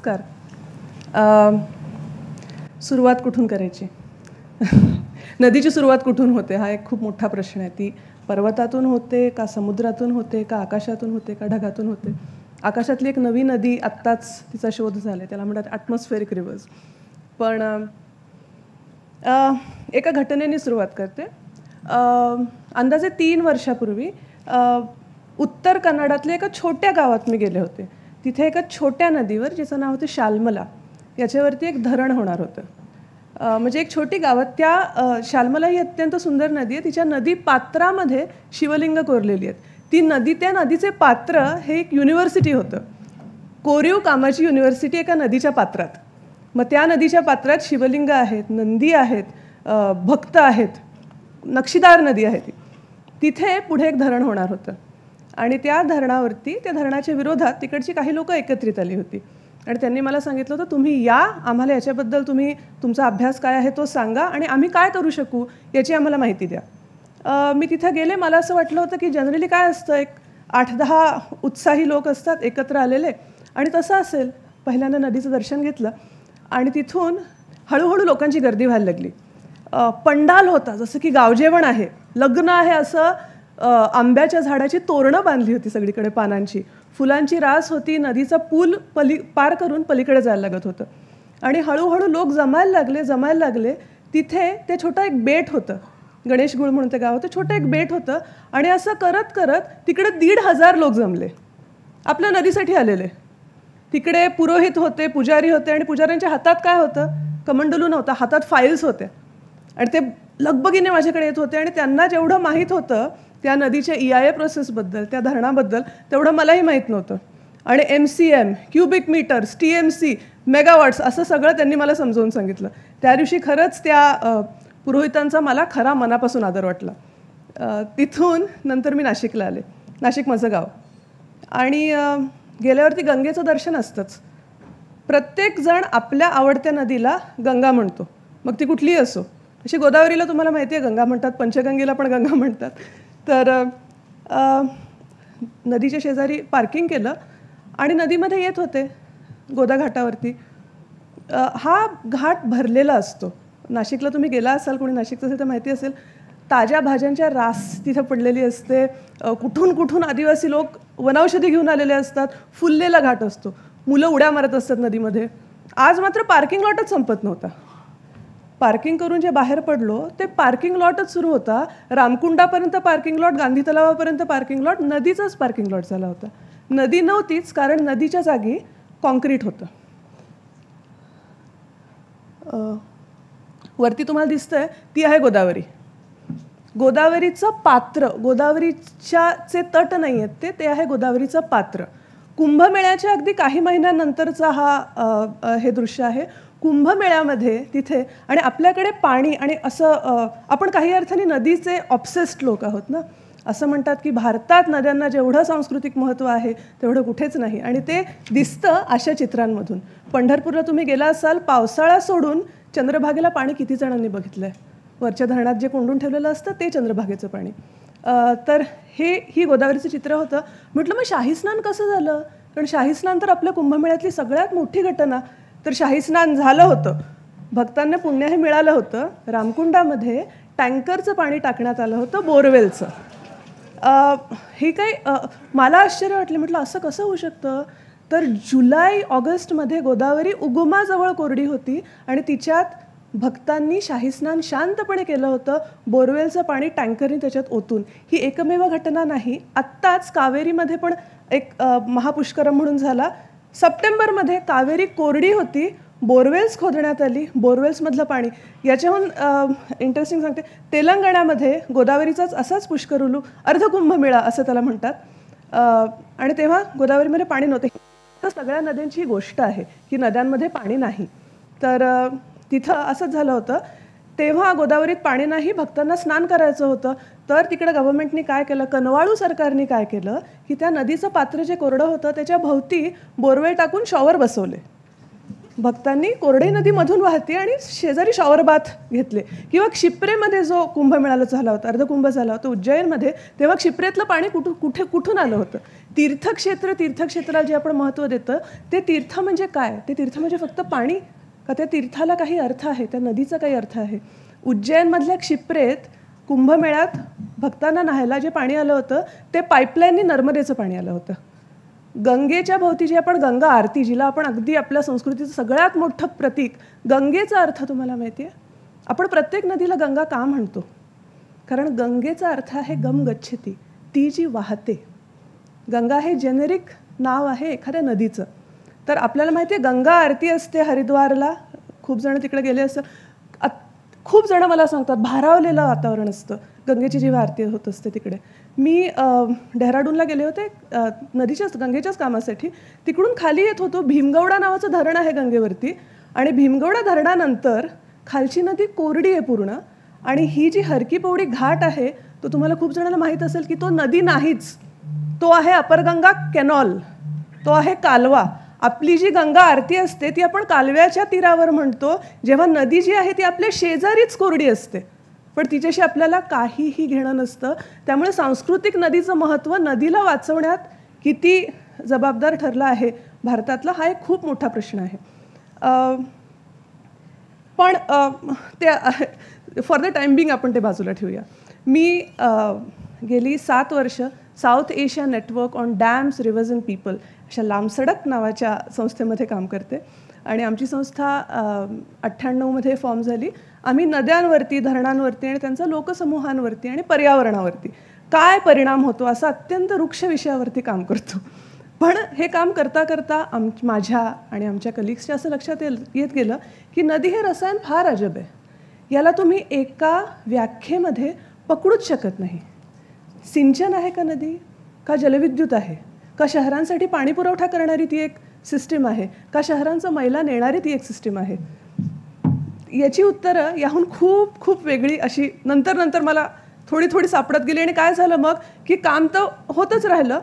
नमस्कार. सुरुवात कुठून करायची? नदीची सुरुवात कुठून होते हा एक खूप मोठा प्रश्न आहे. ती पर्वतातून होते का समुद्रातून होते का आकाशातून होते का ढगातून होते? आकाशातली एक नवी नदी आत्ताच तिचा शोध झाला आहे, त्याला म्हणतात ॲटमॉस्फेरिक रिव्हर्स. पण एका घटनेने सुरुवात करते. अंदाजे 3 वर्षापूर्वी उत्तर कन्नडातल्या एका छोट्या गावात मी गेले होते. तिथे एका छोट्या नदीवर, जिचं नाव होतं शाल्मला, याच्यावरती एक धरण होणार होतं. म्हणजे एक छोटी गावात त्या शाल्मला ही अत्यंत सुंदर नदी आहे. तिच्या नदी पात्रामध्ये शिवलिंग कोरलेली आहेत. ती नदी, त्या नदीचे पात्र हे एक युनिव्हर्सिटी होतं. कोरीव कामाची युनिव्हर्सिटी एका नदीच्या पात्रात. मग त्या नदीच्या पात्रात शिवलिंग आहेत, नंदी आहेत, भक्त आहेत, नक्षीदार नदी आहे ती. तिथे पुढे एक धरण होणार होतं आणि त्या धरणावरती, त्या धरणाच्या विरोधात तिकडची काही लोक एकत्रित आली होती आणि त्यांनी मला सांगितलं होतं, तुम्ही या, आम्हाला याच्याबद्दल तुम्ही तुमचा अभ्यास काय आहे तो सांगा आणि आम्ही काय करू शकू याची आम्हाला माहिती द्या. मी तिथं गेले. मला असं वाटलं होतं की जनरली काय असतं, एक 8-10 उत्साही लोक असतात एकत्र आलेले आणि तसं असेल. पहिल्यांदा नदीचं दर्शन घेतलं आणि तिथून हळूहळू लोकांची गर्दी व्हायला लागली. पंडाल होता, जसं की गावजेवण आहे, लग्न आहे असं. आंब्याच्या झाडाची तोरणं बांधली होती सगळीकडे, पानांची, फुलांची रास होती. नदीचा पूल पार करून पलीकडे जायला लागत होतं आणि हळूहळू लोक जमायला लागले. तिथे ते छोटं एक बेट होतं, गणेश गुळ म्हणून ते गाव होतं. छोटं एक बेट होतं आणि असं करत करत तिकडे 1,500 लोक जमले, आपल्या नदीसाठी आलेले. तिकडे पुरोहित होते, पुजारी होते आणि पुजाऱ्यांच्या हातात काय होतं? कमंडलू नव्हता, हातात फाईल्स होत्या आणि ते लगबगीने माझ्याकडे येत होते आणि त्यांना जेवढं माहीत होतं त्या नदीच्या EIA प्रोसेसबद्दल, त्या धरणाबद्दल, तेवढं मलाही माहीत नव्हतं. आणि MCM, क्युबिक मीटर्स, TMC, मेगावॉट्स असं सगळं त्यांनी मला समजावून सांगितलं. त्या दिवशी खरंच त्या पुरोहितांचा मला खरा मनापासून आदर वाटला. तिथून नंतर मी नाशिकला आले. नाशिक माझं गाव. आणि गेल्यावरती गंगेचं दर्शन असतंच. प्रत्येकजण आपल्या आवडत्या नदीला गंगा म्हणतो, मग ती कुठलीही असो. अशी गोदावरीला तुम्हाला माहिती आहे गंगा म्हणतात, पंचगंगेला पण गंगा म्हणतात. तर नदीच्या शेजारी पार्किंग केलं आणि नदीमध्ये येत होते गोदा घाटावरती. हा घाट भरलेला असतो. नाशिकला तुम्ही गेला असाल, कोणी नाशिकचं असेल तर माहिती असेल, ताज्या भाज्यांच्या रास तिथं पडलेली असते. कुठून कुठून आदिवासी लोक वनौषधी घेऊन आलेले असतात. फुललेला घाट असतो. मुलं उड्या मारत असतात नदीमध्ये. आज मात्र पार्किंग लॉटच संपत नव्हता. पार्किंग करून जे बाहेर पडलो ते पार्किंग लॉटच सुरू होता. रामकुंडापर्यंत पार्किंग लॉट, गांधी तलावापर्यंत पार्किंग लॉट, नदीचाच पार्किंग लॉट झाला होता. नदी नव्हतीच, कारण नदीच्या जागी कॉन्क्रीट होतं. वरती तुम्हाला दिसतंय ती आहे गोदावरी. गोदावरीचं पात्र, गोदावरीचे तट नाही आहेत ते आहे गोदावरीचं पात्र. कुंभमेळ्याच्या अगदी काही महिन्यानंतरचा हे दृश्य आहे. कुंभमेळ्यामध्ये तिथे, आणि आपल्याकडे पाणी आणि असं, आपण काही अर्थाने नदीचे ऑब्सेस्ड लोक आहोत ना. असं म्हणतात की भारतात नद्यांना जेवढं सांस्कृतिक महत्त्व आहे तेवढं कुठेच नाही आणि ते दिसतं अशा चित्रांमधून. पंढरपूरला तुम्ही गेला असाल, पावसाळा सोडून चंद्रभागेला पाणी किती जणांनी बघितलं आहे? वरच्या धरणात जे कोंडून ठेवलेलं असतं ते चंद्रभागेचं पाणी. तर ही गोदावरीचं चित्र होतं. म्हटलं मग शाही स्नान कसं झालं? कारण शाही स्नान तर आपल्या कुंभमेळ्यातली सगळ्यात मोठी घटना. तर शाही स्नान झालं होतं, भक्तांना पुण्य हे मिळालं होतं. रामकुंडामध्ये टँकरचं पाणी टाकण्यात आलं होतं, बोरवेलचं. हे काही मला आश्चर्य वाटलं. म्हटलं असं कसं होऊ शकतं? तर जुलै-ऑगस्टमध्ये गोदावरी उगमाजवळ कोरडी होती आणि तिच्यात भक्तांनी शाही स्नान शांतपणे केलं होतं, बोरवेलचं पाणी टँकरने त्याच्यात ओतून. ही एकमेव घटना नाही. आत्ताच कावेरीमध्ये पण एक महापुष्करम म्हणून झाला. सप्टेंबरमध्ये कावेरी कोरडी होती, बोरवेल्स खोदण्यात आली, बोरवेल्समधलं पाणी. याच्याहून इंटरेस्टिंग सांगते, तेलंगणामध्ये गोदावरीचाच असाच पुष्करुलू, अर्धकुंभमेळा असं त्याला म्हणतात. आणि तेव्हा गोदावरीमध्ये पाणी नव्हते. तर सगळ्या नद्यांची ही गोष्ट आहे की नद्यांमध्ये पाणी नाही. तर तिथं असंच झालं होतं. तेव्हा गोदावरीत पाणी नाही, भक्तांना स्नान करायचं होतं. तर तिकडं गव्हर्नमेंटनी काय केलं, कनवाळू सरकारने काय केलं की त्या नदीचं पात्र जे कोरडं होतं त्याच्या भोवती बोरवेल टाकून शॉवर बसवले. भक्तांनी कोरडई नदीमधून वाहते आणि शेजारी शॉवर बाथ घेतले. किंवा क्षिप्रेमध्ये जो कुंभमेळा झाला होता, अर्धकुंभ झाला होता उज्जैनमध्ये, तेव्हा क्षिप्रेतलं पाणी कुठून आलं होतं. तीर्थक्षेत्राला जे आपण महत्त्व देतं, ते तीर्थ म्हणजे काय? ते तीर्थ म्हणजे फक्त पाणी का? त्या तीर्थाला काही अर्थ आहे, त्या नदीचा काही अर्थ आहे. उज्जैनमधल्या क्षिप्रेत कुंभमेळ्यात भक्तांना न्हायला जे पाणी आलं होतं, ते पाईपलाईननी नर्मदेचं पाणी आलं होतं. गंगेच्या भोवती जी आपण गंगा आरती, जिला आपण अगदी आपल्या संस्कृतीचं सगळ्यात मोठं प्रतीक, गंगेचा अर्थ तुम्हाला माहिती आहे? आपण प्रत्येक नदीला गंगा का म्हणतो? कारण गंगेचा अर्थ आहे गम गच्छती, ती जी वाहते. गंगा हे जेनेरिक नाव आहे एखाद्या नदीचं. तर आपल्याला माहिती आहे गंगा आरती असते हरिद्वारला, खूप जण तिकडे गेले असतं. खूप जण मला सांगतात भारावलेलं वातावरण असतं गंगेची जेव्हा आरती होत असते तिकडे. मी डेहराडूनला गेले होते गंगेच्याच कामासाठी. तिकडून खाली येत होतो, भीमगवडा नावाचं धरण आहे गंगेवरती, आणि भीमगवडा धरणानंतर खालची नदी कोरडी आहे पूर्ण. आणि ही जी हरकी पौडी घाट आहे तो तुम्हाला खूप जणांना माहीत असेल की तो नदी नाहीच, तो आहे अपरगंगा कॅनॉल, तो आहे कालवा. आपली जी गंगा आरती असते ती आपण कालव्याच्या तीरावर म्हणतो, जेव्हा नदी जी आहे ती आपल्या शेजारीच कोरडी असते, पण तिच्याशी आपल्याला काहीही घेणं नसतं. त्यामुळे सांस्कृतिक नदीचं महत्त्व, नदीला वाचवण्यात किती जबाबदार ठरलं आहे भारतातला, हा एक खूप मोठा प्रश्न आहे. पण फॉर द टाइम बिंग आपण ते बाजूला ठेवूया. मी गेली 7 वर्ष south Asia network on dams, reverse and people अशा लांबसडक नावाच्या संस्थेमध्ये काम करते. आणि आमची संस्था 98मध्ये फॉर्म झाली. आम्ही नद्यांवरती, धरणांवरती आणि त्यांच्या लोकसमूहांवरती आणि पर्यावरणावरती काय परिणाम होतो असा अत्यंत रुक्ष विषयावरती काम करतो. पण हे काम करता करता माझ्या आणि आमच्या कलिग्सच्या असं लक्षात येत गेलं की नदी हे रसायन फार अजब आहे. याला तुम्ही एका व्याख्येमध्ये पकडूच शकत नाही. सिंचन आहे का नदी? का जलविद्युत आहे? का शहरांसाठी पाणी पुरवठा करणारी ती एक सिस्टीम आहे? का शहरांचं मैला नेणारी ती एक सिस्टीम आहे? याची उत्तरं याहून खूप खूप वेगळी अशी नंतर मला थोडी सापडत गेली. आणि काय झालं मग की काम तर होतच राहिलं.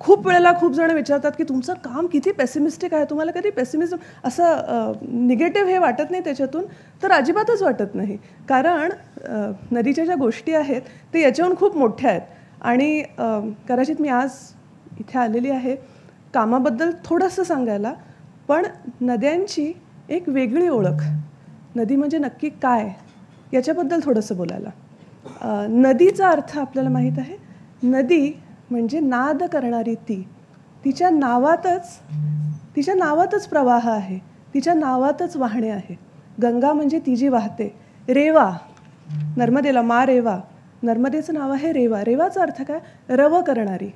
खूप वेळेला खूप जण विचारतात की तुमचं काम किती पेसिमिस्टिक आहे, तुम्हाला कधी पेसिमिझम असं निगेटिव्ह हे वाटत नाही त्याच्यातून? तर अजिबातच वाटत नाही. कारण नदीच्या ज्या गोष्टी आहेत ते याच्याहून खूप मोठ्या आहेत. आणि कदाचित मी आज इथे आलेली आहे कामाबद्दल थोडंसं सांगायला, पण नद्यांची एक वेगळी ओळख, नदी म्हणजे नक्की काय याच्याबद्दल थोडंसं बोलायला. नदीचा अर्थ आपल्याला माहीत आहे. नदी म्हणजे नाद करणारी ती. तिच्या नावातच प्रवाह आहे, तिच्या नावातच वाहणे आहे. गंगा म्हणजे ती जी वाहते. रेवा, नर्मदेला मा रेवा, नर्मदेचं नाव आहे रेवा. रेवाचा अर्थ काय? रव करणारी,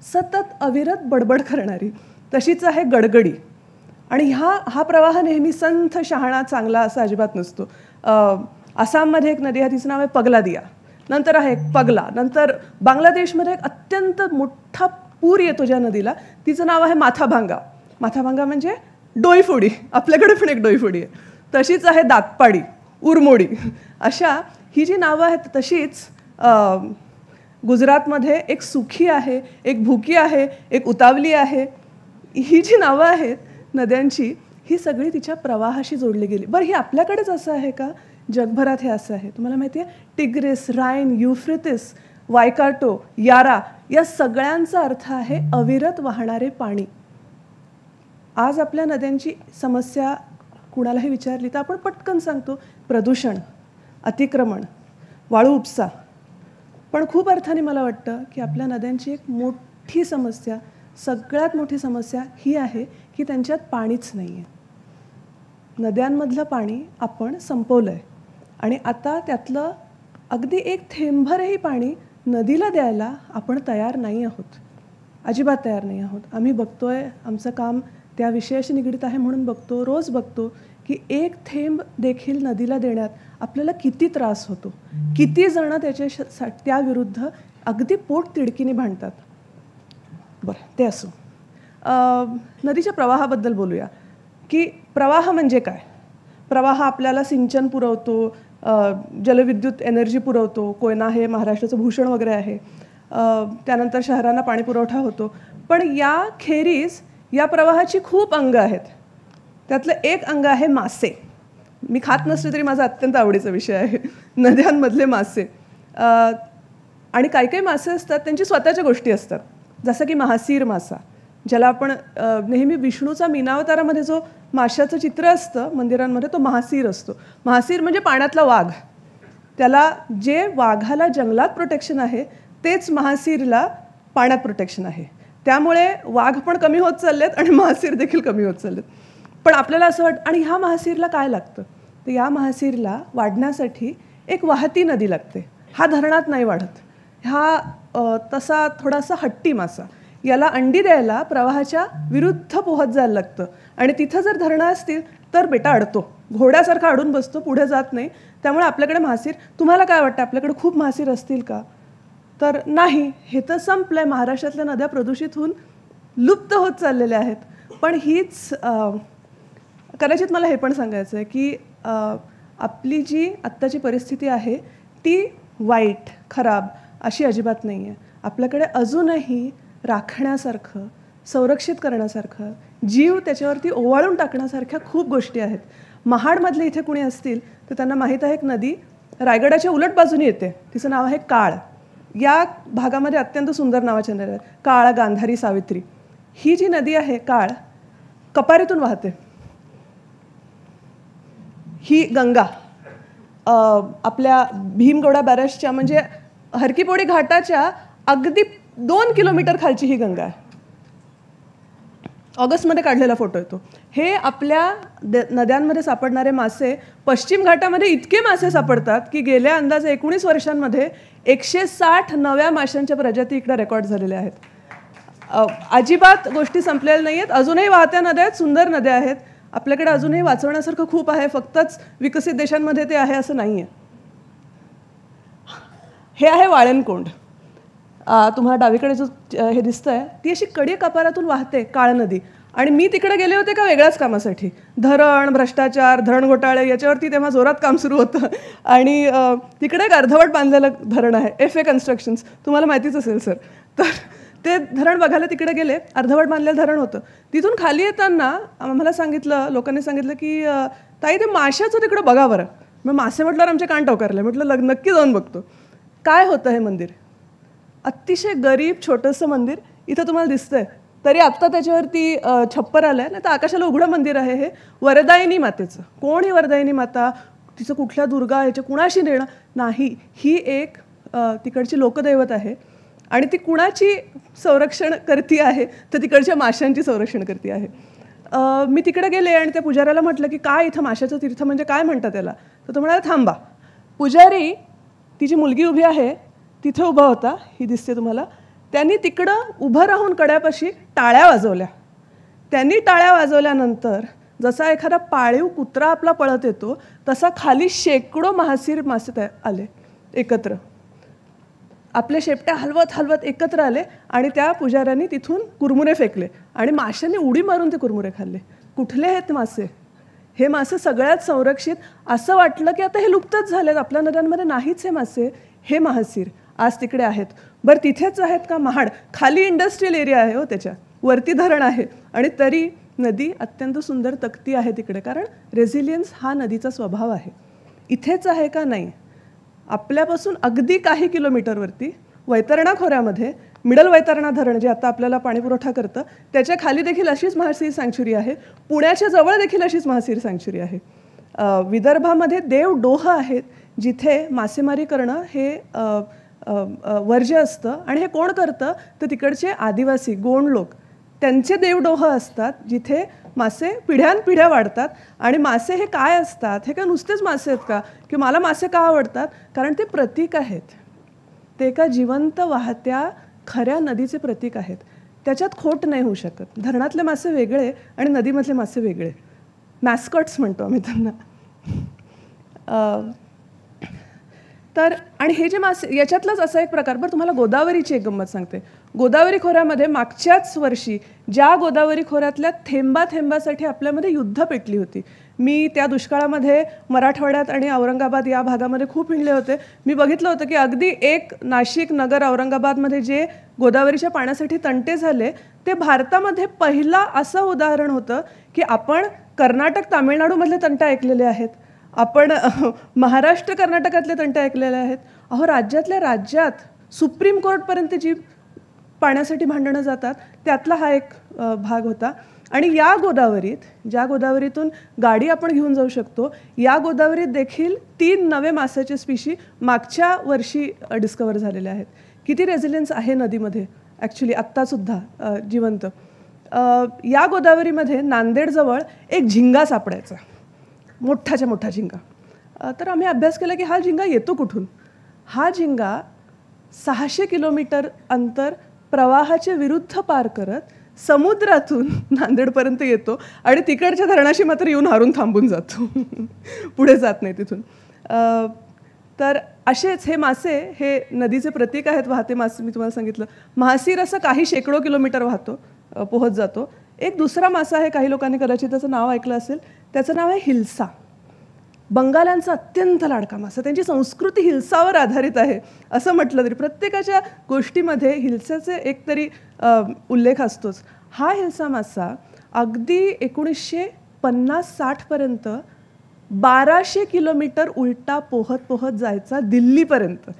सतत अविरत बडबड करणारी. तशीच आहे गडगडी. आणि हा प्रवाह नेहमी संथ, शहाणा, चांगला असा अजिबात नसतो. आसाममध्ये एक नदी आहे, तिचं नाव आहे पगलादिया. नंतर आहे पगला. नंतर बांगलादेशमध्ये एक अत्यंत मोठा पूर येतो ज्या नदीला, तिचं नाव आहे माथाभांगा. माथाभांगा म्हणजे डोईफोडी. आपल्याकडे पण एक डोईफोडी आहे. तशीच आहे दातपाडी, उरमोडी. अशा ही जी नावं आहेत तशीच गुजरातमध्ये एक सुखी आहे, एक भुकी आहे, एक उतावली आहे. ही जी नावं आहेत नद्यांची, ही सगळी तिच्या प्रवाहाशी जोडली गेली. बरं, ही आपल्याकडेच असं आहे का? जगभरात हे असं आहे. तुम्हाला माहिती आहे टिग्रिस, राईन, युफ्रेटिस, वायकाटो, यारा या सगळ्यांचा अर्थ आहे अविरत वाहणारे पाणी. आज आपल्या नद्यांची समस्या कुणालाही विचारली तर आपण पटकन सांगतो प्रदूषण, अतिक्रमण, वाळू उपसा. पण खूप अर्थाने मला वाटतं की आपल्या नद्यांची एक मोठी समस्या, सगळ्यात मोठी समस्या ही आहे की त्यांच्यात पाणीच नाही आहे. नद्यांमधलं पाणी आपण संपवलं आहे आणि आता त्यातलं अगदी एक थेंबभरही पाणी नदीला द्यायला आपण तयार नाही आहोत, अजिबात तयार नाही आहोत. आम्ही बघतोय, आमचं काम त्या विषयाशी निगडीत आहे म्हणून बघतो, रोज बघतो की एक थेंब देखील नदीला देण्यात आपल्याला किती त्रास होतो, किती जण त्याविरुद्ध अगदी पोट तिडकीने भांडतात. बरं, ते असो. नदीच्या प्रवाहाबद्दल बोलूया की प्रवाह म्हणजे काय? प्रवाह आपल्याला सिंचन पुरवतो, जलविद्युत एनर्जी पुरवतो. कोयना हे महाराष्ट्राचं भूषण वगैरे आहे. त्यानंतर शहरांना पाणी पुरवठा होतो. पण या खेरीज या प्रवाहाची खूप अंग आहेत. त्यातलं एक अंग आहे मासे. मी खात नसले तरी माझा अत्यंत आवडीचा विषय आहे नद्यांमधले मासे. आणि काही काही मासे असतात त्यांची स्वतःच्या गोष्टी असतात, जसं की महासीर मासा, ज्याला आपण नेहमी विष्णूचा मीनावतारामध्ये जो माशाचं चित्र असतं मंदिरांमध्ये तो महासीर असतो. महासीर म्हणजे पाण्यातला वाघ. त्याला जे वाघाला जंगलात प्रोटेक्शन आहे तेच महासीरला पाण्यात प्रोटेक्शन आहे. त्यामुळे वाघ पण कमी होत चाललेत आणि महासीर देखील कमी होत चाललेत. पण आपल्याला असं वाटतं, आणि ह्या महासीरला काय लागतं, तर या महासीरला वाढण्यासाठी एक वाहती नदी लागते. हा धरणात नाही वाढत. हा तसा थोडासा हट्टी मासा. याला अंडी द्यायला प्रवाहाच्या विरुद्ध पोहत जायला लागतं. आणि तिथं जर धरणं असतील तर बेटा अडतो, घोड्यासारखा अडून बसतो, पुढे जात नाही. त्यामुळे आपल्याकडे महासीर, तुम्हाला काय वाटतं आपल्याकडे खूप महासीर असतील का? तर नाही. हे तर संपलं आहे. महाराष्ट्रातल्या नद्या प्रदूषित होऊन लुप्त होत चाललेल्या आहेत. पण हीच कदाचित मला हे पण सांगायचं आहे की आपली जी आत्ताची परिस्थिती आहे ती वाईट, खराब अशी अजिबात नाही आहे. आपल्याकडे अजूनही राखण्यासारखं, संरक्षित करण्यासारखं, जीव त्याच्यावरती ओवाळून टाकण्यासारख्या खूप गोष्टी आहेत. महाडमधले इथे कुणी असतील तर त्यांना माहीत आहे एक नदी रायगडाच्या उलट बाजूने येते, तिचं नाव आहे काळ. या भागामध्ये अत्यंत सुंदर नावाच्या नद्या आहेत, काळ, गांधारी, सावित्री. ही जी नदी आहे काळ कपारीतून वाहते. ही गंगा आपल्या भीमगौडा बॅरेजच्या म्हणजे हरकीपोडी घाटाच्या अगदी 2 किलोमीटर खालची ही गंगा आहे. ऑगस्टमध्ये काढलेला फोटो येतो. हे आपल्या नद्यांमध्ये सापडणारे मासे, पश्चिम घाटामध्ये इतके मासे सापडतात की गेल्या अंदाजे 19 वर्षांमध्ये 160 नव्या माशांच्या प्रजाती इकडे रेकॉर्ड झालेल्या आहेत. अजिबात गोष्टी संपलेल्या नाही आहेत. अजूनही वाहत्या नद्या आहेत, सुंदर नद्या आहेत. आपल्याकडे अजूनही वाचवण्यासारखं खूप आहे. फक्तच विकसित देशांमध्ये ते आहे असं नाही आहे. हे आहे वाळेनकोंड. तुम्हाला डावीकडे जो हे दिसतंय ती अशी कडी कपारातून वाहते काळ नदी. आणि मी तिकडे गेले होते का वेगळ्याच कामासाठी, धरण, भ्रष्टाचार, धरण घोटाळे याच्यावरती तेव्हा जोरात काम सुरू होतं. आणि तिकडे एक अर्धवट बांधलेलं धरण आहे, FA कन्स्ट्रक्शन्स, तुम्हाला माहितीच असेल सर. तर ते धरण बघायला तिकडे गेले, अर्धवट बांधलेलं धरण होतं. तिथून खाली येताना आम्हाला सांगितलं, लोकांनी सांगितलं की ताई ते माशाचं तिकडं बघा बरं. मग मासे म्हटल्यावर आमचे कान टवकारले. म्हटलं नक्की जाऊन बघतो. काय होतं हे मंदिर, अतिशय गरीब छोटंसं मंदिर इथं तुम्हाला दिसतंय. तरी आत्ता त्याच्यावरती छप्पर आलं आहे, नाही तर आकाशाला उघडं मंदिर आहे. हे वरदायिनी मातेचं. कोण ही वरदायिनी माता, तिचं कुठल्या दुर्गा याच्या कुणाशी देणं नाही. ही एक तिकडची लोकदैवत आहे. आणि ती कुणाची संरक्षण करती आहे, तर तिकडच्या माशांची संरक्षण करती आहे. मी तिकडे गेले आणि त्या पुजाऱ्याला म्हटलं की काय इथं माशाचं तीर्थ म्हणजे काय म्हणतात त्याला. तर तो म्हणाला थांबा. पुजारी, तिची मुलगी उभी आहे तिथे उभा होता, ही दिसते तुम्हाला. त्यांनी तिकडं उभं राहून कड्यापाशी टाळ्या वाजवल्या. त्यांनी टाळ्या वाजवल्यानंतर जसा एखादा पाळीव कुत्रा आपला पळत येतो तसा खाली शेकडो महासीर मासे आले एकत्र. आपले शेपट्या हलवत हलवत एकत्र आले आणि त्या पुजाऱ्यांनी तिथून कुरमुरे फेकले आणि माशांनी उडी मारून ते कुरमुरे खाल्ले. कुठले आहेत मासे? हे मासे सगळ्यात संरक्षित. असं वाटलं की आता हे लुप्तच झालेत, आपल्या नद्यांमध्ये नाहीच हे मासे. हे महासीर आज तिकडे आहेत. बरं तिथेच आहेत का? महाड खाली इंडस्ट्रियल एरिया आहे हो, त्याच्या वरती धरण आहे आणि तरी नदी अत्यंत सुंदर तकती आहे तिकडे. कारण रेझिलियन्स हा नदीचा स्वभाव आहे. इथेच आहे का? नाही. आपल्यापासून अगदी काही किलोमीटरवरती वैतरणा खोऱ्यामध्ये मिडल वैतरणा धरण जे आता आपल्याला पाणीपुरवठा करतं त्याच्या खाली देखील अशीच महासीर सँक्च्युरी आहे. पुण्याच्या जवळ देखील अशीच महासीर सँक्च्युरी आहे. विदर्भामध्ये देवडोह आहेत जिथे मासेमारी करणं हे वर्ज्य असतं. आणि हे कोण करतं तर तिकडचे आदिवासी गोंड लोक, त्यांचे देवडोह असतात जिथे मासे पिढ्यानपिढ्या वाढतात. आणि मासे हे काय असतात? हे काय नुसतेच मासे आहेत का? की मला मासे का आवडतात? कारण ते प्रतीक आहेत. ते एका जिवंत वाहत्या खऱ्या नदीचे प्रतीक आहेत. त्याच्यात खोट नाही होऊ शकत. धरणातले मासे वेगळे आणि नदीमधले मासे वेगळे. मॅस्कॉट्स म्हणतो आम्ही त्यांना. तर आणि हे जे मासे याच्यातलाच असा एक प्रकार. बरं तुम्हाला गोदावरीची एक गंमत सांगते. गोदावरी खोऱ्यामध्ये मागच्याच वर्षी ज्या गोदावरी खोऱ्यातल्या थेंबा थेंबासाठी आपल्यामध्ये युद्ध पेटली होती. मी त्या दुष्काळामध्ये मराठवाड्यात आणि औरंगाबाद या भागामध्ये खूप हिंडले होते. मी बघितलं होतं की अगदी एक नाशिक, नगर, औरंगाबादमध्ये जे गोदावरीच्या पाण्यासाठी तंटे झाले ते भारतामध्ये पहिला असं उदाहरण होतं की आपण कर्नाटक तामिळनाडूमधले तंटे ऐकलेले आहेत, आपण महाराष्ट्र कर्नाटकातले तंटे ऐकलेले आहेत. अहो, राज्यातल्या राज्यात सुप्रीम कोर्टपर्यंत जी पाण्यासाठी भांडणं जातात त्यातला हा एक भाग होता. आणि या गोदावरीत, ज्या गोदावरीतून गाडी आपण घेऊन जाऊ शकतो, या गोदावरीत देखील 3 नवे माशाचे स्पीशी मागच्या वर्षी डिस्कवर झालेले आहेत. किती रेझिलियन्स आहे नदीमध्ये ॲक्च्युली आत्तासुद्धा जिवंत. या गोदावरीमध्ये नांदेडजवळ एक झिंगा सापडायचा, मोठाच्या मोठा झिंगा. तर आम्ही अभ्यास केला की हा झिंगा येतो कुठून. हा झिंगा 600 किलोमीटर अंतर प्रवाहाच्या विरुद्ध पार करत समुद्रातून नांदेडपर्यंत येतो आणि तिकडच्या धरणाशी मात्र येऊन हारून थांबून जातो, पुढे जात नाही तिथून. तर असेच हे मासे हे नदीचे प्रतीक आहेत, वाहते मासे. मी तुम्हाला सांगितलं महासीर असं काही शेकडो किलोमीटर वाहतो, पोहत जातो. एक दुसरा मासा आहे, काही लोकांनी कदाचित त्याचं नाव ऐकलं असेल, त्याचं नाव आहे हिल्सा. बंगाल्यांचा अत्यंत लाडका मासा, त्यांची संस्कृती हिल्सावर आधारित आहे असं म्हटलं तरी प्रत्येकाच्या गोष्टीमध्ये हिल्साचे एक तरी उल्लेख असतोच. हा हिल्सा मासा अगदी 1950-60पर्यंत 1200 किलोमीटर उलटा पोहत पोहत जायचा दिल्लीपर्यंत,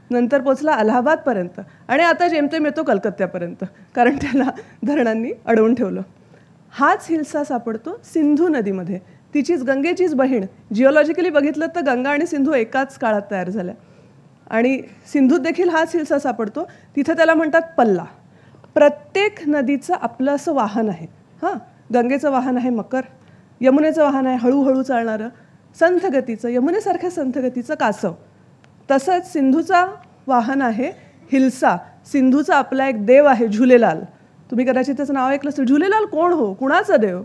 नंतर पोचला अलाहाबादपर्यंत आणि आता जेमतेम येतो कलकत्त्यापर्यंत, कारण त्याला धरणांनी अडवून ठेवलं. हाच हिल्सा सापडतो सिंधू नदीमध्ये, तिचीच गंगेचीच बहीण. जिओलॉजिकली बघितलं तर गंगा आणि सिंधू एकाच काळात तयार झाल्या आणि सिंधूत देखील हाच हिल्सा सापडतो. तिथं त्याला म्हणतात पल्ला. प्रत्येक नदीचं आपलं असं वाहन आहे. गंगेचं वाहन आहे मकर, यमुनेचं वाहन आहे हळूहळू चालणारं संथ गतीचं, यमुनेसारख्या संथ गतीचं कासव. तसंच सिंधूचा वाहन आहे हिल्सा. सिंधूचा आपला एक देव आहे झुलेलाल. तुम्ही कदाचित त्याचं नाव ऐकलं असेल. झुलेलाल कोण हो, कुणाचा देव?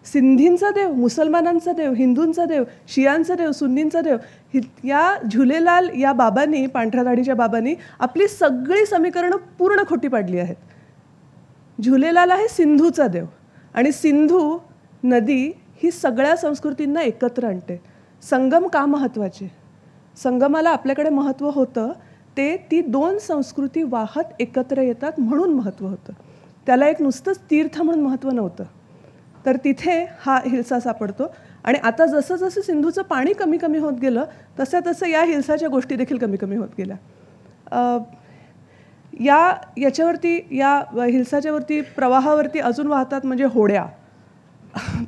सिंधींचा देव, मुसलमानांचा देव, हिंदूंचा देव, शियांचा देव, सुन्नींचा देव. या झुलेलाल या बाबांनी, पांढऱ्या दाढीच्या बाबांनी आपली सगळी समीकरणं पूर्ण खोटी पाडली आहेत. झुलेलाल आहे सिंधूचा देव आणि सिंधू नदी ही सगळ्या संस्कृतींना एकत्र आणते. संगम का महत्त्वाचे? संगमाला आपल्याकडे महत्त्व होतं ते ती 2 संस्कृती वाहत एकत्र येतात म्हणून महत्त्व होतं. त्याला एक नुसतंच तीर्थ म्हणून महत्त्व नव्हतं. तर तिथे हा हिल्सा सापडतो आणि आता जसं जसं सिंधूचं पाणी कमी कमी होत गेलं तसं तसं या हिल्साच्या गोष्टी देखील कमी कमी होत गेल्या. याच्यावरती, या हिल्साच्यावरती, प्रवाहावरती अजून वाहतात म्हणजे होड्या.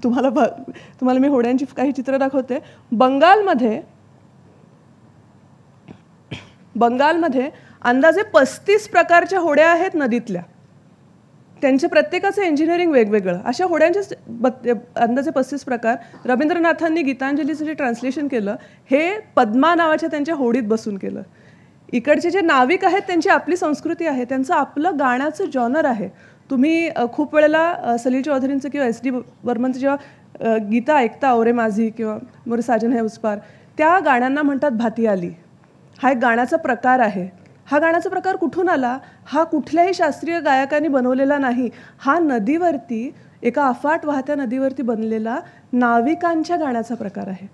तुम्हाला मी होड्यांची काही चित्र दाखवते. बंगालमध्ये अंदाजे 35 प्रकारच्या होड्या आहेत नदीतल्या. त्यांच्या प्रत्येकाचं इंजिनिअरिंग वेगवेगळं. अशा होड्यांचे अंदाजे 35 प्रकार. रवींद्रनाथांनी गीतांजलीचं जे ट्रान्सलेशन केलं हे पद्मा नावाच्या त्यांच्या होडीत बसून केलं. इकडचे जे नाविक आहेत त्यांची आपली संस्कृती आहे, त्यांचं आपलं गाण्याचं जॉनर आहे. तुम्ही खूप वेळेला सलील चौधरींचं किंवा SD बर्मनचं जेव्हा गीता ऐकता, ओरे माझी किंवा मोरे साजन है उस पार, त्या गाण्यांना म्हणतात भाती आली. हा एक गाण्याचा प्रकार आहे. हा गाण्याचा प्रकार कुठून आला? हा कुठल्याही शास्त्रीय गायकांनी बनवलेला नाही. हा नदीवरती, एका अफाट वाहत्या नदीवरती बनलेला नाविकांच्या गाण्याचा प्रकार आहे.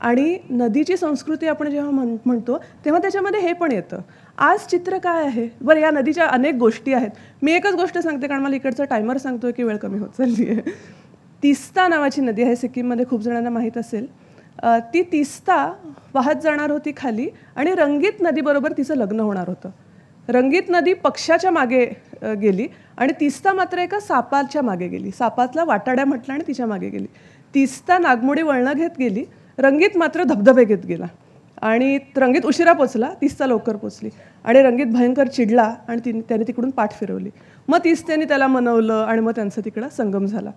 आणि नदीची संस्कृती आपण जेव्हा म्हणतो तेव्हा त्याच्यामध्ये हे पण येतं. आज चित्र काय आहे? बरं, या नदीच्या अनेक गोष्टी आहेत. मी एकच गोष्ट सांगते कारण मला इकडचा टायमर सांगतोय की वेळ कमी होत चालली आहे. तीस्ता नावाची नदी आहे, सिक्कीममध्ये खूप जणांना माहीत असेल. ती तीस्ता वाहत जाणार होती खाली आणि रंगीत नदीबरोबर तिचं लग्न होणार होतं. रंगीत नदी पक्षाच्या मागे गेली आणि तीस्ता मात्र एका सापाच्या मागे गेली. सापातला वाटाड्या म्हटलं आणि तिच्या मागे गेली. तीस्ता नागमोडी वळणं घेत गेली, रंगीत मात्र धबधबे घेत गेला आणि रंगीत उशिरा पोचला, तीस्ता लवकर पोचली आणि रंगीत भयंकर चिडला आणि त्याने तिकडून पाठ फिरवली. मग तीस्त्याने त्याला मनवलं आणि मग त्यांचा तिकडं संगम झाला.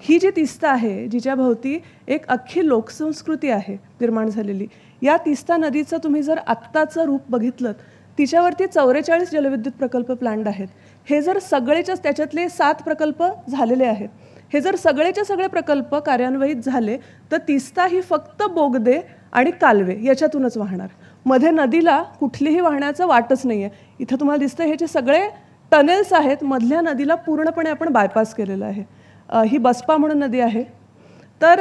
ही जी तीस्ता आहे, जिच्या भोवती एक अख्खी लोकसंस्कृती आहे निर्माण झालेली, या तीस्ता नदीचं तुम्ही जर आत्ताचं रूप बघितलं, तिच्यावरती 44 जलविद्युत प्रकल्प प्लॅन्ड आहेत. हे जर सगळेच्याच, त्याच्यातले 7 प्रकल्प झालेले आहेत, हे जर सगळेच्या सगळे प्रकल्प कार्यान्वित झाले तर तीस्ता ही फक्त बोगदे आणि कालवे याच्यातूनच वाहणार. मध्ये नदीला कुठलीही वाहण्याचं वाटच नाही आहे. इथं तुम्हाला दिसतं हे जे सगळे टनेल्स आहेत, मधल्या नदीला पूर्णपणे आपण बायपास केलेलं आहे. ही बसपा म्हणून नदी आहे. तर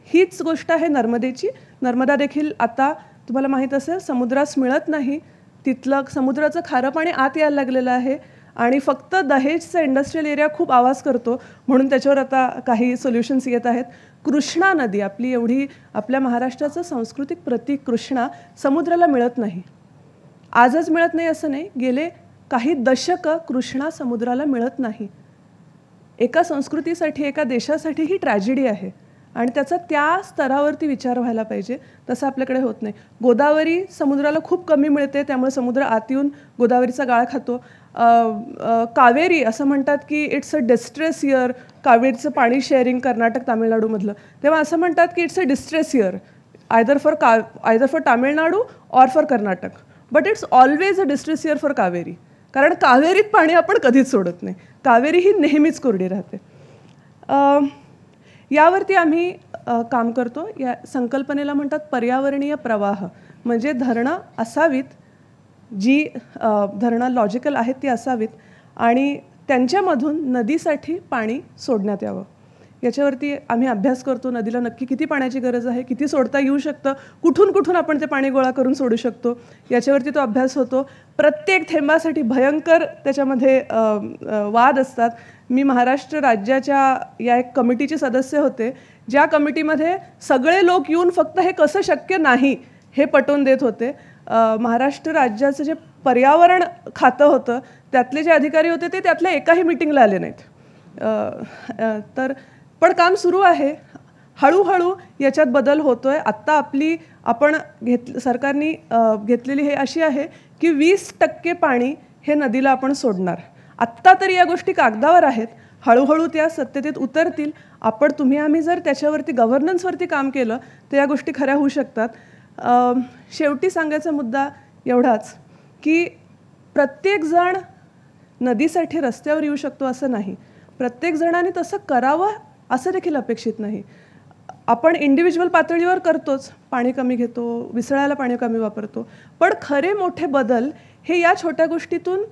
हीच गोष्ट आहे नर्मदेची. नर्मदा देखील आता तुम्हाला माहीत असेल समुद्रास मिळत नाही. तिथलं समुद्राचं खारं पाणी आत यायला लागलेलं आहे आणि फक्त दहेजचा इंडस्ट्रियल एरिया खूप आवाज करतो म्हणून त्याच्यावर आता काही सोल्युशन्स येत आहेत. कृष्णा नदी, आपली एवढी आपल्या महाराष्ट्राचं सांस्कृतिक प्रतीक कृष्णा, समुद्राला मिळत नाही. आजच मिळत नाही असं नाही, गेले काही दशकं कृष्णा समुद्राला मिळत नाही. एका संस्कृतीसाठी, एका देशासाठी ही ट्रॅजेडी आहे आणि त्याचा त्या स्तरावरती विचार व्हायला पाहिजे. तसं आपल्याकडे होत नाही. गोदावरी समुद्राला खूप कमी मिळते, त्यामुळे समुद्र आत येऊन गोदावरीचा गाळ खातो. कावेरी असं म्हणतात की इट्स अ डिस्ट्रेस इयर, कावेरीचं पाणी शेअरिंग कर्नाटक तामिळनाडूमधलं, तेव्हा असं म्हणतात की it's a distress year either for Tamil Nadu or for Karnataka, but it's always a distress year for Kaveri, कारण कावेरीत पाणी आपण कधीच सोडत नाही. कावेरी ही नेहमीच कोरडी राहते. यावरती आम्ही काम करतो. या संकल्पनेला म्हणतात पर्यावरणीय प्रवाह, म्हणजे धरणं असावीत, जी धरणं लॉजिकल आहेत ती असावीत आणि त्यांच्यामधून नदीसाठी पाणी सोडण्यात यावं. याच्यावरती आम्ही अभ्यास करतो. नदीला नक्की किती पाण्याची गरज आहे, किती सोडता येऊ शकतं, कुठून कुठून आपण ते पाणी गोळा करून सोडू शकतो, याच्यावरती तो अभ्यास होतो. प्रत्येक थेंबासाठी भयंकर त्याच्यामध्ये वाद असतात. मी महाराष्ट्र राज्याच्या या एक कमिटीचे सदस्य होते, ज्या कमिटीमध्ये सगळे लोक येऊन फक्त हे कसं शक्य नाही हे पटवून देत होते. महाराष्ट्र राज्याचं जे पर्यावरण खातं होतं त्यातले जे अधिकारी होते ते त्यातल्या एकाही मीटिंगला आले नाहीत. तर पण काम सुरू आहे. हळूहळू याच्यात बदल होतोय. आत्ता आपण सरकारने घेतलेली हे अशी आहे की 20% पाणी हे नदीला आपण सोडणार. आत्ता तरी या गोष्टी कागदावर आहेत, हळूहळू त्या सत्यतेत उतरतील. तुम्ही आम्ही जर त्याच्यावरती गव्हर्नन्सवरती काम केलं तर या गोष्टी खऱ्या होऊ शकतात. शेवटी सांगायचा मुद्दा एवढाच की प्रत्येकजण नदीसाठी रस्त्यावर येऊ शकतो असं नाही, प्रत्येक जणाने तसं करावं असं देखील अपेक्षित नाही. आपण इंडिव्हिज्युअल पातळीवर करतोच, पाणी कमी घेतो, विसळायला पाणी कमी वापरतो, पण खरे मोठे बदल हे या छोट्या गोष्टीतून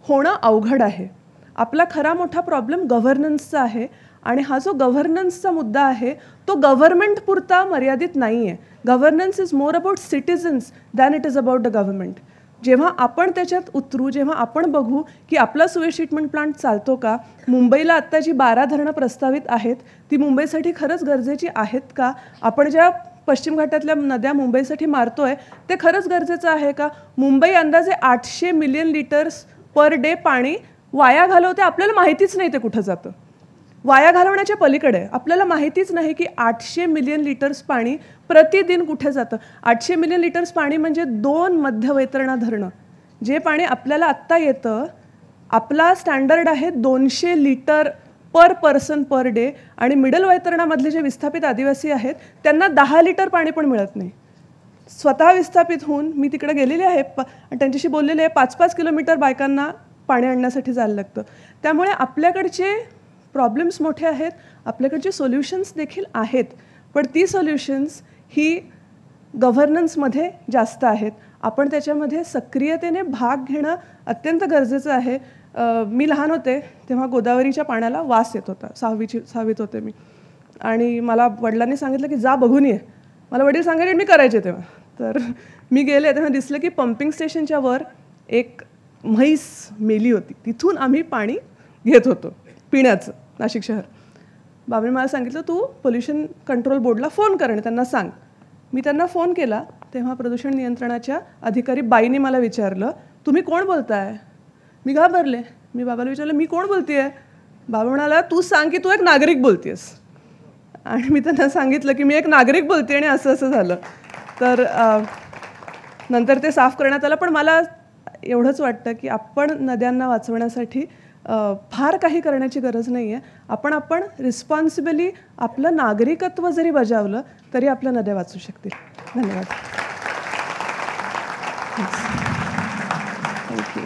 होणं अवघड आहे. आपला खरा मोठा प्रॉब्लेम गव्हर्नन्सचा आहे आणि हा जो गव्हर्नन्सचा मुद्दा आहे तो गव्हर्नमेंट पुरता मर्यादित नाही आहे. Governance is more about citizens than it is about the government. जेव्हा आपण त्याच्यात उतरू, जेव्हा आपण बघू की आपला सुवेज ट्रीटमेंट प्लांट चालतो का, मुंबईला आत्ता जी 12 धरणं प्रस्तावित आहेत ती मुंबईसाठी खरंच गरजेची आहेत का, आपण ज्या पश्चिम घाटातल्या नद्या मुंबईसाठी मारतोय ते खरंच गरजेचं आहे का. मुंबई अंदाजे 800 मिलियन लिटर्स पर डे पाणी वाया घालवते, आपल्याला माहितीच नाही ते कुठं जातं. वाया घालवण्याच्या पलीकडे आपल्याला माहितीच नाही की 800 मिलियन लिटर्स पाणी प्रतिदिन कुठे जातं. 800 मिलियन लिटर्स पाणी म्हणजे 2 मध्यवैतरणा धरणं. जे पाणी आपल्याला आत्ता येतं, आपला स्टँडर्ड आहे 200 litre per person per day, आणि मिडल वैतरणामधले जे विस्थापित आदिवासी आहेत त्यांना 10 लिटर पाणी पण मिळत नाही. स्वतः विस्थापित होऊन मी तिकडे गेलेले आहे आणि त्यांच्याशी बोललेले आहे. 5-5 किलोमीटर बायकांना पाणी आणण्यासाठी जायला लागतं. त्यामुळे आपल्याकडचे प्रॉब्लेम्स मोठे आहेत, आपल्याकडचे सोल्युशन्स देखील आहेत, पण ती सोल्युशन्स ही गव्हर्नन्समध्ये जास्त आहेत. आपण त्याच्यामध्ये सक्रियतेने भाग घेणं अत्यंत गरजेचं आहे. मी लहान होते तेव्हा गोदावरीच्या पाण्याला वास येत होता. 6वीत होते मी, आणि मला वडिलांनी सांगितलं की जा बघून ये. मला वडील सांगायचे, मी करायचे तेव्हा. तर मी गेले तेव्हा दिसलं की पंपिंग स्टेशनच्या वर एक म्हैस मेली होती, तिथून आम्ही पाणी घेत होतो पिण्याचं, नाशिक शहर. बाबांनी मला सांगितलं तू पोल्युशन कंट्रोल बोर्डला फोन कर आणि त्यांना सांग. मी त्यांना फोन केला तेव्हा प्रदूषण नियंत्रणाच्या अधिकारी बाईने मला विचारलं तुम्ही कोण बोलताय. मी घाबरले. मी बाबाला विचारलं मी कोण बोलतेय. बाबा म्हणाला तू सांग की तू एक नागरिक बोलतेस. आणि मी त्यांना सांगितलं की मी एक नागरिक बोलते आणि असं असं झालं. तर नंतर ते साफ करण्यात आलं. पण मला एवढंच वाटतं की आपण नद्यांना वाचवण्यासाठी फार काही करण्याची गरज नाही आहे. आपण रिस्पॉन्सिबली आपलं नागरिकत्व जरी बजावलं तरी आपल्या नद्या वाचू शकतील. धन्यवाद. थँक्यू.